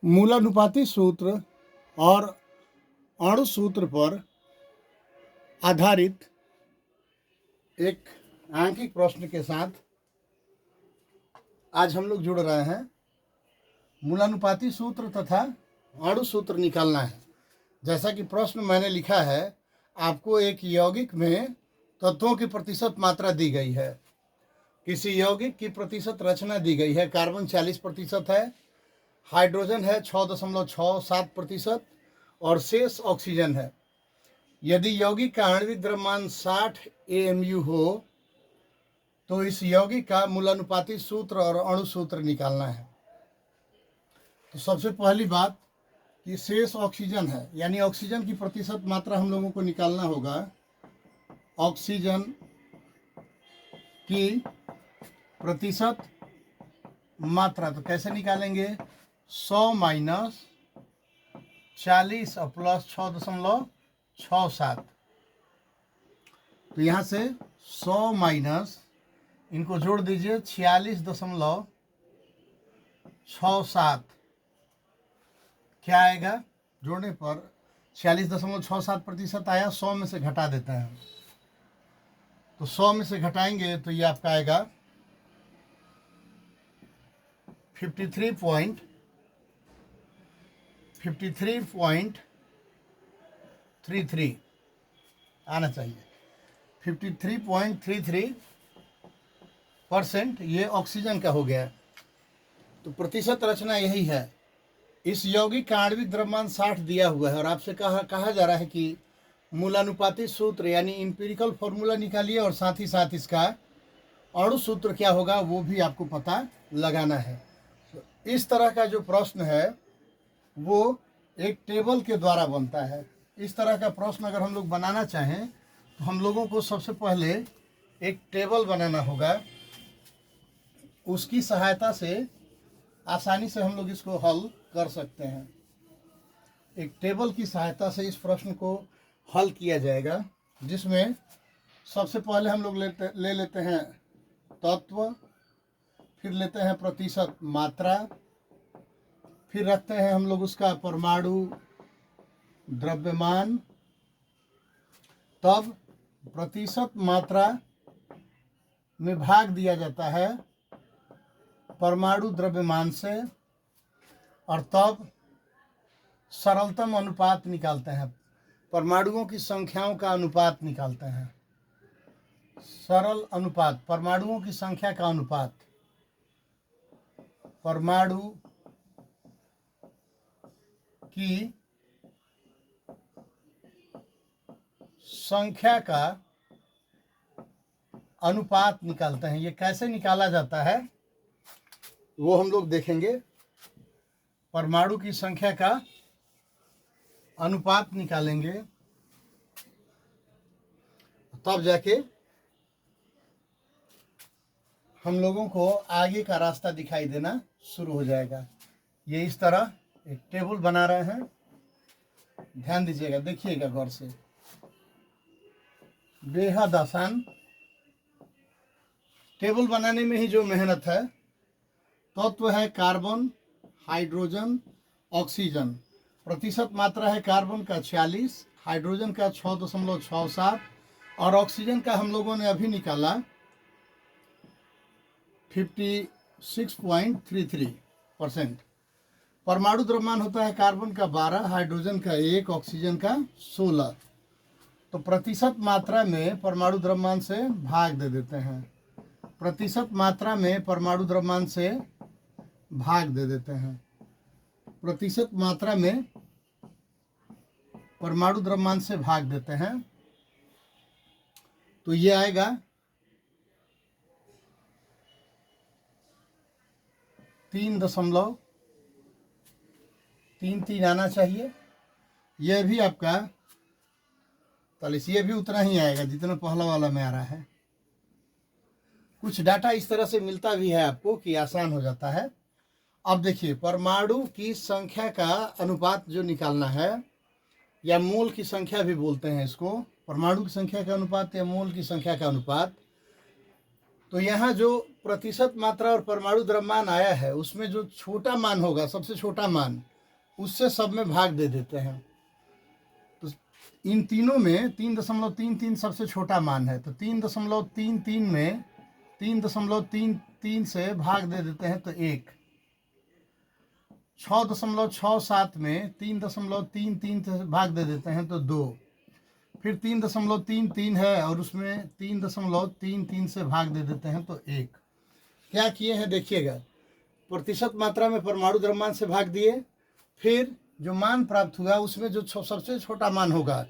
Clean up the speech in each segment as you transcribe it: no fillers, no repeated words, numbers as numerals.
मूलानुपाती सूत्र और अणु सूत्र पर आधारित एक आंकिक प्रश्न के साथ आज हम लोग जुड़ रहे हैं। मूलानुपाती सूत्र तथा अणु सूत्र निकालना है। जैसा कि प्रश्न मैंने लिखा है, आपको एक यौगिक में तत्वों की प्रतिशत मात्रा दी गई है। किसी यौगिक की प्रतिशत रचना दी गई है। कार्बन 40% है, हाइड्रोजन है 6.67% और शेष ऑक्सीजन है। यदि यौगिक का आणविक द्रव्यमान 60 AMU हो तो इस यौगिक का मूलानुपाती सूत्र और अणु सूत्र निकालना है। तो सबसे पहली बात कि शेष ऑक्सीजन है, यानी ऑक्सीजन की प्रतिशत मात्रा हम लोगों को निकालना होगा। ऑक्सीजन की प्रतिशत मात्रा तो कैसे निकालेंगे? 100 माइनस 40 और प्लस 6.67। तो यहाँ से 100 माइनस, इनको जोड़ दीजिए, 46.67। क्या आएगा? जोड़ने पर 46.67% आया। 100 में से घटा देते हैं, तो 100 में से घटाएंगे तो ये आपका आएगा 53.33 आना चाहिए। 53.33% ये ऑक्सीजन का हो गया। तो प्रतिशत रचना यही है। इस यौगिक का आणविक द्रव्यमान 60 दिया हुआ है और आपसे कहा जा रहा है कि मूलानुपाती सूत्र यानी इंपीरिकल फॉर्मूला निकालिए और साथ ही साथ इसका अणु सूत्र क्या होगा वो भी आपको पता लगाना है। तो इस तरह का जो प्रश्न है वो एक टेबल के द्वारा बनता है। इस तरह का प्रश्न अगर हम लोग बनाना चाहें तो हम लोगों को सबसे पहले एक टेबल बनाना होगा। उसकी सहायता से आसानी से हम लोग इसको हल कर सकते हैं। एक टेबल की सहायता से इस प्रश्न को हल किया जाएगा, जिसमें सबसे पहले हम लोग ले लेते हैं तत्व, फिर लेते हैं प्रतिशत मात्रा, फिर रखते हैं हम लोग उसका परमाणु द्रव्यमान। तब प्रतिशत मात्रा में भाग दिया जाता है परमाणु द्रव्यमान से, और तब सरलतम अनुपात निकालते हैं। परमाणुओं की संख्याओं का अनुपात निकालते हैं। सरल अनुपात, परमाणुओं की संख्या का अनुपात, परमाणु की संख्या का अनुपात निकालते हैं। ये कैसे निकाला जाता है वो हम लोग देखेंगे। परमाणु की संख्या का अनुपात निकालेंगे, तब जाके हम लोगों को आगे का रास्ता दिखाई देना शुरू हो जाएगा। ये इस तरह एक टेबल बना रहे हैं, ध्यान दीजिएगा, देखिएगा गौर से। बेहद आसान टेबल बनाने में ही जो मेहनत है। तत्व है कार्बन, हाइड्रोजन, ऑक्सीजन। प्रतिशत मात्रा है कार्बन का 40, हाइड्रोजन का 6.67 और ऑक्सीजन का हम लोगों ने अभी निकाला 56.33%। परमाणु द्रव्यमान होता है कार्बन का 12, हाइड्रोजन का 1, ऑक्सीजन का 16। तो प्रतिशत मात्रा में परमाणु द्रव्यमान से भाग दे देते हैं। प्रतिशत मात्रा में परमाणु द्रव्यमान से भाग दे देते हैं। प्रतिशत मात्रा में परमाणु द्रव्यमान से भाग देते हैं, तो ये आएगा 3.33 आना चाहिए। यह भी आपका 40, ये भी उतना ही आएगा जितना पहला वाला में आ रहा है। कुछ डाटा इस तरह से मिलता भी है आपको कि आसान हो जाता है। अब देखिए, परमाणु की संख्या का अनुपात जो निकालना है, या मोल की संख्या भी बोलते हैं इसको, परमाणु की संख्या का अनुपात या मोल की संख्या का अनुपात। तो यहाँ जो प्रतिशत मात्रा और परमाणु द्रव्यमान आया है उसमें जो छोटा मान होगा, सबसे छोटा मान उससे सब में भाग दे देते हैं। तो इन तीनों में 3.33 सबसे छोटा मान है, तो 3.33 में 3.33 से भाग दे देते हैं तो 1। 6.67 में 3.33 से भाग दे देते हैं तो 2। फिर 3.33 है और उसमें 3.33 से भाग दे देते हैं तो 1। क्या किए हैं देखिएगा, प्रतिशत मात्रा में परमाणु द्रव्यमान से भाग दिए, फिर जो मान प्राप्त हुआ उसमें जो सबसे छोटा मान होगा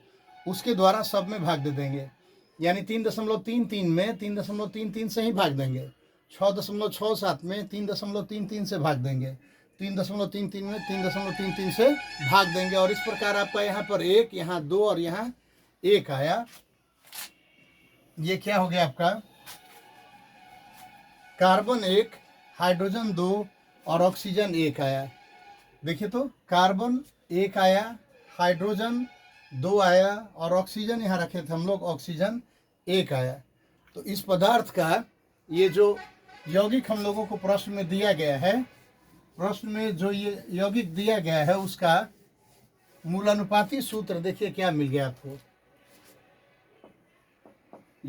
उसके द्वारा सब में भाग दे देंगे। यानी 3.33 में 3.33 से ही भाग देंगे, 6.67 में 3.33 से भाग देंगे, 3.33 में 3.33 से भाग देंगे। और इस प्रकार आपका यहाँ पर 1, यहाँ 2 और यहाँ 1 आया। ये क्या हो गया आपका, कार्बन 1, हाइड्रोजन 2 और ऑक्सीजन 1 आया। देखिए तो कार्बन 1 आया, हाइड्रोजन 2 आया और ऑक्सीजन यहाँ रखे थे हम लोग, ऑक्सीजन 1 आया। तो इस पदार्थ का ये जो यौगिक हम लोगों को प्रश्न में दिया गया है, प्रश्न में जो ये यौगिक दिया गया है उसका मूलानुपाती सूत्र देखिए क्या मिल गया आपको।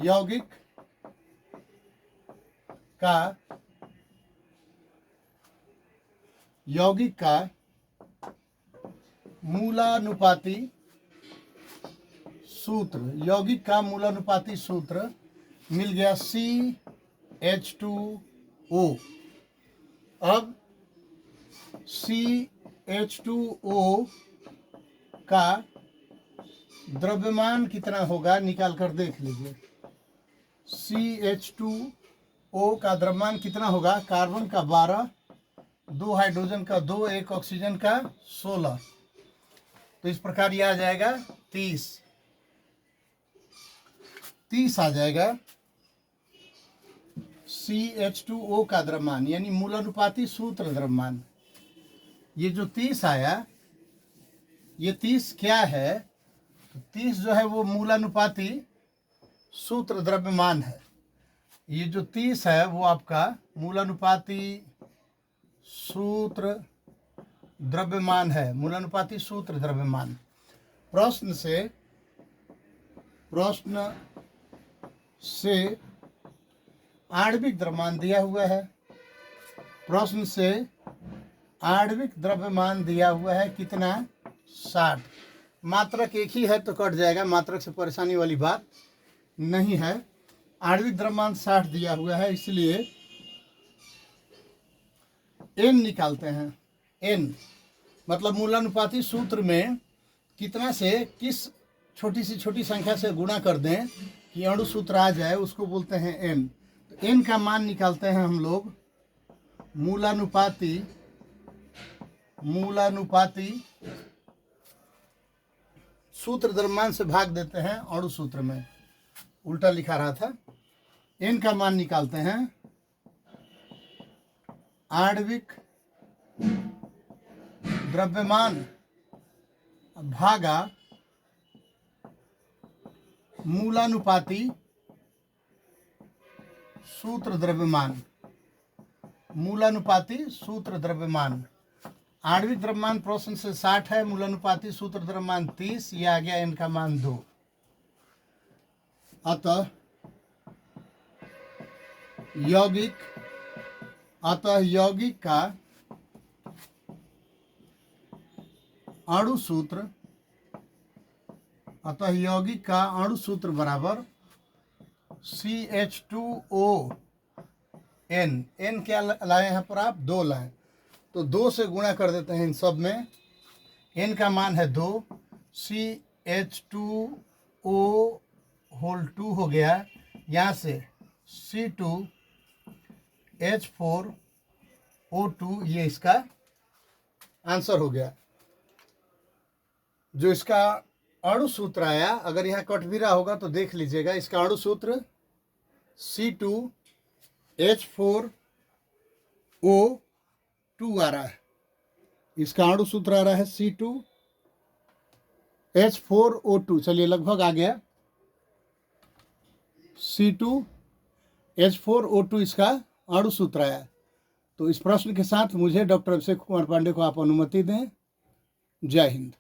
यौगिक का मूलानुपाती सूत्र, यौगिक का मूलानुपाती सूत्र मिल गया CH2O। अब CH2O का द्रव्यमान कितना होगा निकाल कर देख लीजिए। CH2O का द्रव्यमान कितना होगा, कार्बन का 12, 2 हाइड्रोजन का 2, 1 ऑक्सीजन का 16। तो इस प्रकार ये आ जाएगा 30 आ जाएगा CH2O का द्रव्यमान, यानी मूलानुपाती सूत्र द्रव्यमान। ये जो 30 आया, ये 30 क्या है, तो 30 जो है वो मूलानुपाती सूत्र द्रव्यमान है। ये जो 30 है वो आपका मूलानुपाती सूत्र द्रव्यमान है, मूलानुपाती सूत्र द्रव्यमान। प्रश्न से आणविक द्रव्यमान दिया हुआ है, प्रश्न से आणविक द्रव्यमान दिया हुआ है कितना, 60। मात्रक एक ही है तो कट जाएगा, मात्रक से परेशानी वाली बात नहीं है। आणविक द्रव्यमान 60 दिया हुआ है, इसलिए n निकालते हैं। n मतलब मूलानुपाती सूत्र में कितना से किस छोटी से छोटी संख्या से गुणा कर दें कि अणु सूत्र आ जाए, उसको बोलते हैं n। तो n का मान निकालते हैं हम लोग, मूलानुपाती सूत्र द्रव्यमान से भाग देते हैं अणु सूत्र में, उल्टा लिखा रहा था। n का मान निकालते हैं, आणविक द्रव्यमान भागा मूलानुपाती सूत्र द्रव्यमान, मूलानुपाती सूत्र द्रव्यमान। आणविक द्रव्यमान प्रश्न से 60 है, मूलानुपाती सूत्र द्रव्यमान 30, यह आ गया n का मान 2। अतः यौगिक का अणु सूत्र बराबर CH2ON। n क्या लाए यहाँ पर आप, 2 लाए, तो 2 से गुणा कर देते हैं इन सब में। n का मान है 2, CH2O होल 2 हो गया, यहाँ से C2H4O2, ये इसका आंसर हो गया। जो इसका अणु सूत्र आया, अगर यहाँ कट भी रहा होगा तो देख लीजिएगा, इसका अणु सूत्र C2H4O2 आ रहा है। इसका अणु सूत्र आ रहा है C2H4O2। चलिए लगभग आ गया, C2H4O2 इसका अणु सूत्र आया। तो इस प्रश्न के साथ मुझे डॉक्टर अभिषेक कुमार पांडे को आप अनुमति दें। जय हिंद।